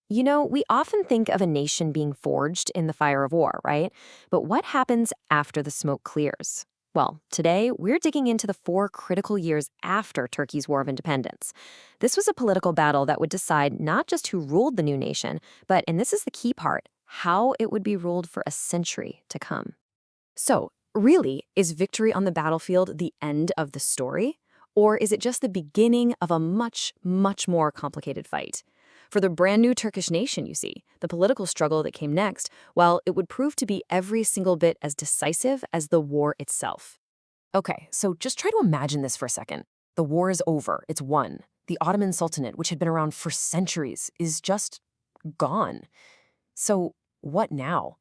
You know, we often think of a nation being forged in the fire of war, right? But what happens after the smoke clears? Well, today we're digging into the 4 critical years after Turkey's War of Independence. This was a political battle that would decide not just who ruled the new nation, but, and this is the key part, how it would be ruled for a century to come. So, really, is victory on the battlefield the end of the story? Or is it just the beginning of a much, much more complicated fight? For the brand new Turkish nation, you see, the political struggle that came next, well, it would prove to be every single bit as decisive as the war itself. Okay, so just try to imagine this for a second. The war is over, it's won. The Ottoman Sultanate, which had been around for centuries, is just gone. So, what now?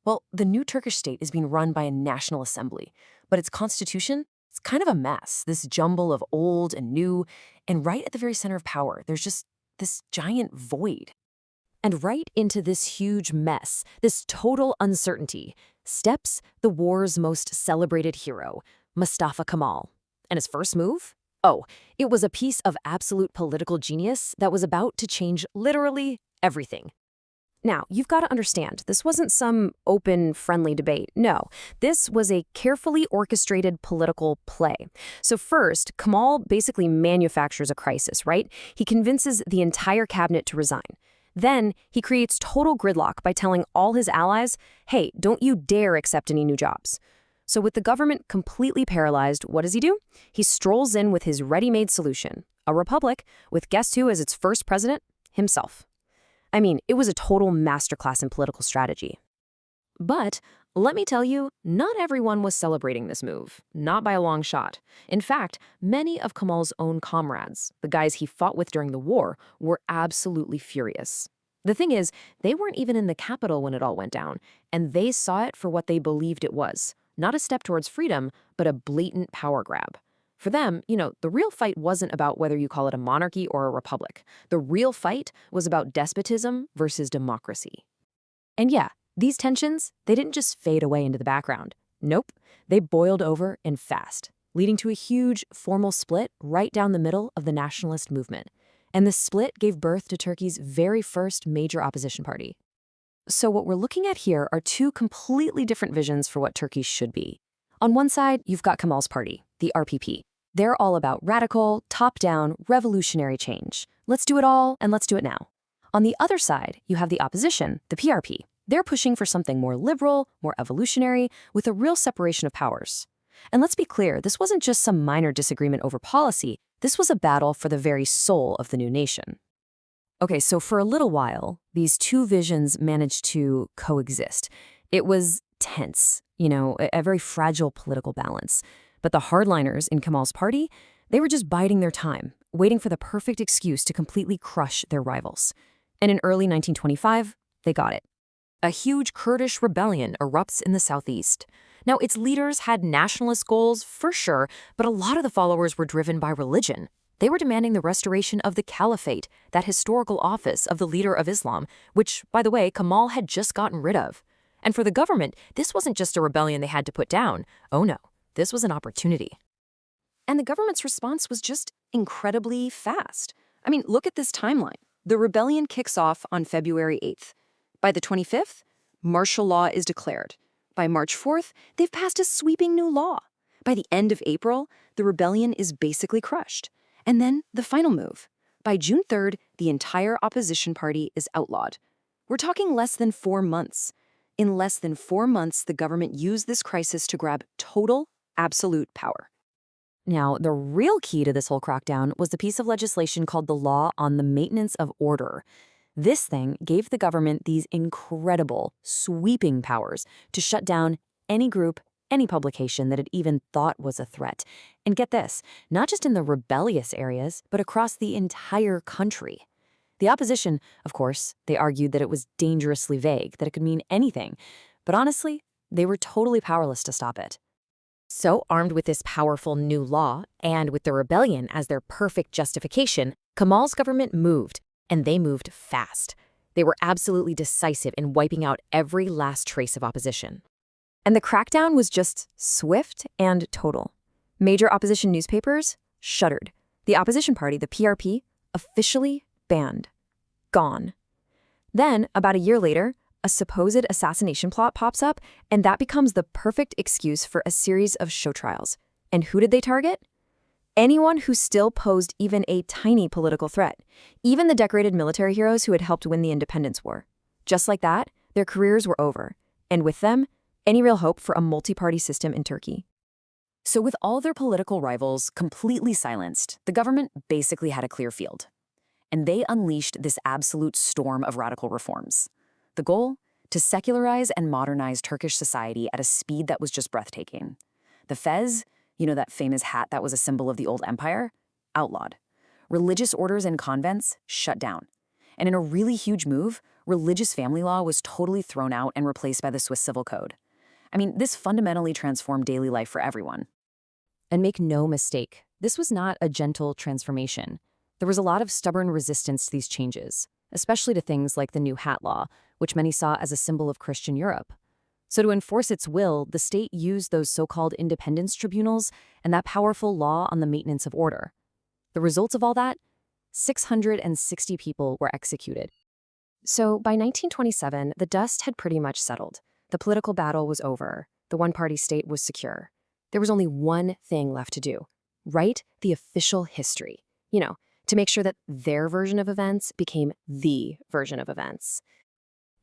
Well, the new Turkish state is being run by a national assembly, but its constitution, it's kind of a mess, this jumble of old and new, and right at the very center of power, there's just this giant void. And right into this huge mess, this total uncertainty, steps the war's most celebrated hero, Mustafa Kemal. And his first move? Oh, it was a piece of absolute political genius that was about to change literally everything. Now, you've got to understand, this wasn't some open, friendly debate. No, this was a carefully orchestrated political play. So first, Kemal basically manufactures a crisis, right? He convinces the entire cabinet to resign. Then, he creates total gridlock by telling all his allies, hey, don't you dare accept any new jobs. So with the government completely paralyzed, what does he do? He strolls in with his ready-made solution, a republic, with guess who as its first president? Himself. I mean, it was a total masterclass in political strategy. But let me tell you, not everyone was celebrating this move, not by a long shot. In fact, many of Kemal's own comrades, the guys he fought with during the war, were absolutely furious. The thing is, they weren't even in the capital when it all went down, and they saw it for what they believed it was, not a step towards freedom, but a blatant power grab. For them, the real fight wasn't about whether you call it a monarchy or a republic. The real fight was about despotism versus democracy. And yeah, these tensions, they didn't just fade away into the background. Nope, they boiled over and fast, leading to a huge formal split right down the middle of the nationalist movement. And the split gave birth to Turkey's very first major opposition party. So what we're looking at here are two completely different visions for what Turkey should be. On one side, you've got Kemal's party, the RPP. They're all about radical, top-down, revolutionary change. Let's do it all, and let's do it now. On the other side, you have the opposition, the PRP. They're pushing for something more liberal, more evolutionary, with a real separation of powers. And let's be clear, this wasn't just some minor disagreement over policy. This was a battle for the very soul of the new nation. Okay, so for a little while, these two visions managed to coexist. It was tense, a very fragile political balance. But the hardliners in Kemal's party, they were just biding their time, waiting for the perfect excuse to completely crush their rivals. And in early 1925, they got it. A huge Kurdish rebellion erupts in the southeast. Now, its leaders had nationalist goals, for sure, but a lot of the followers were driven by religion. They were demanding the restoration of the caliphate, that historical office of the leader of Islam, which, by the way, Kemal had just gotten rid of. And for the government, this wasn't just a rebellion they had to put down. Oh no. This was an opportunity. And the government's response was just incredibly fast. I mean, look at this timeline. The rebellion kicks off on February 8th. By the 25th, martial law is declared. By March 4th, they've passed a sweeping new law. By the end of April, the rebellion is basically crushed. And then the final move. By June 3rd, the entire opposition party is outlawed. We're talking less than 4 months. In less than 4 months, the government used this crisis to grab total absolute power. Now, the real key to this whole crackdown was the piece of legislation called the Law on the Maintenance of Order. This thing gave the government these incredible, sweeping powers to shut down any group, any publication that it even thought was a threat. And get this, not just in the rebellious areas, but across the entire country. The opposition, of course, they argued that it was dangerously vague, that it could mean anything. But honestly, they were totally powerless to stop it. So, armed with this powerful new law, and with the rebellion as their perfect justification, Kemal's government moved, and they moved fast. They were absolutely decisive in wiping out every last trace of opposition. And the crackdown was just swift and total. Major opposition newspapers shuttered. The opposition party, the PRP, officially banned. Gone. Then, about a year later, a supposed assassination plot pops up, and that becomes the perfect excuse for a series of show trials. And who did they target? Anyone who still posed even a tiny political threat, even the decorated military heroes who had helped win the independence war. Just like that, their careers were over, and with them, any real hope for a multi-party system in Turkey. So with all their political rivals completely silenced, the government basically had a clear field. And they unleashed this absolute storm of radical reforms. The goal? To secularize and modernize Turkish society at a speed that was just breathtaking. The fez, that famous hat that was a symbol of the old empire, outlawed. Religious orders and convents shut down. And in a really huge move, religious family law was totally thrown out and replaced by the Swiss Civil Code. I mean, this fundamentally transformed daily life for everyone. And make no mistake, this was not a gentle transformation. There was a lot of stubborn resistance to these changes, especially to things like the new hat law, which many saw as a symbol of Christian Europe. So to enforce its will, the state used those so-called independence tribunals and that powerful law on the maintenance of order. The results of all that? 660 people were executed. So by 1927, the dust had pretty much settled. The political battle was over. The one-party state was secure. There was only one thing left to do: write the official history. To make sure that their version of events became the version of events.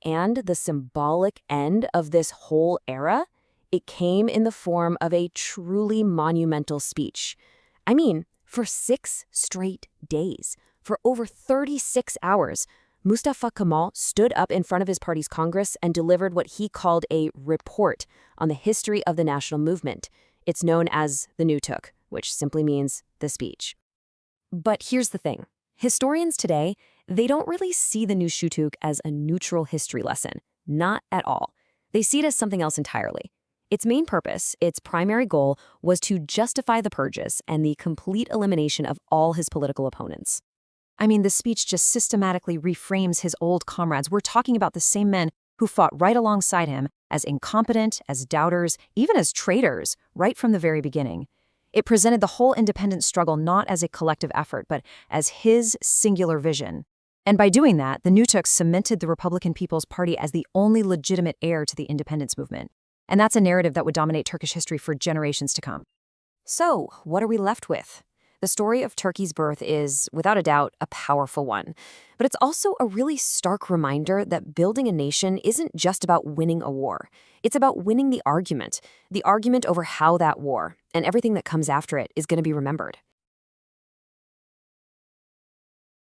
And the symbolic end of this whole era? It came in the form of a truly monumental speech. I mean, for 6 straight days, for over 36 hours, Mustafa Kemal stood up in front of his party's Congress and delivered what he called a report on the history of the national movement. It's known as the Nutuk, which simply means the speech. But here's the thing. Historians today, they don't really see the Nutuk as a neutral history lesson. Not at all. They see it as something else entirely. Its main purpose, its primary goal, was to justify the purges and the complete elimination of all his political opponents. I mean, the speech just systematically reframes his old comrades. We're talking about the same men who fought right alongside him as incompetent, as doubters, even as traitors, right from the very beginning. It presented the whole independence struggle not as a collective effort, but as his singular vision. And by doing that, the Nutuk cemented the Republican People's Party as the only legitimate heir to the independence movement. And that's a narrative that would dominate Turkish history for generations to come. So, what are we left with? The story of Turkey's birth is, without a doubt, a powerful one. But it's also a really stark reminder that building a nation isn't just about winning a war. It's about winning the argument over how that war and everything that comes after it is going to be remembered.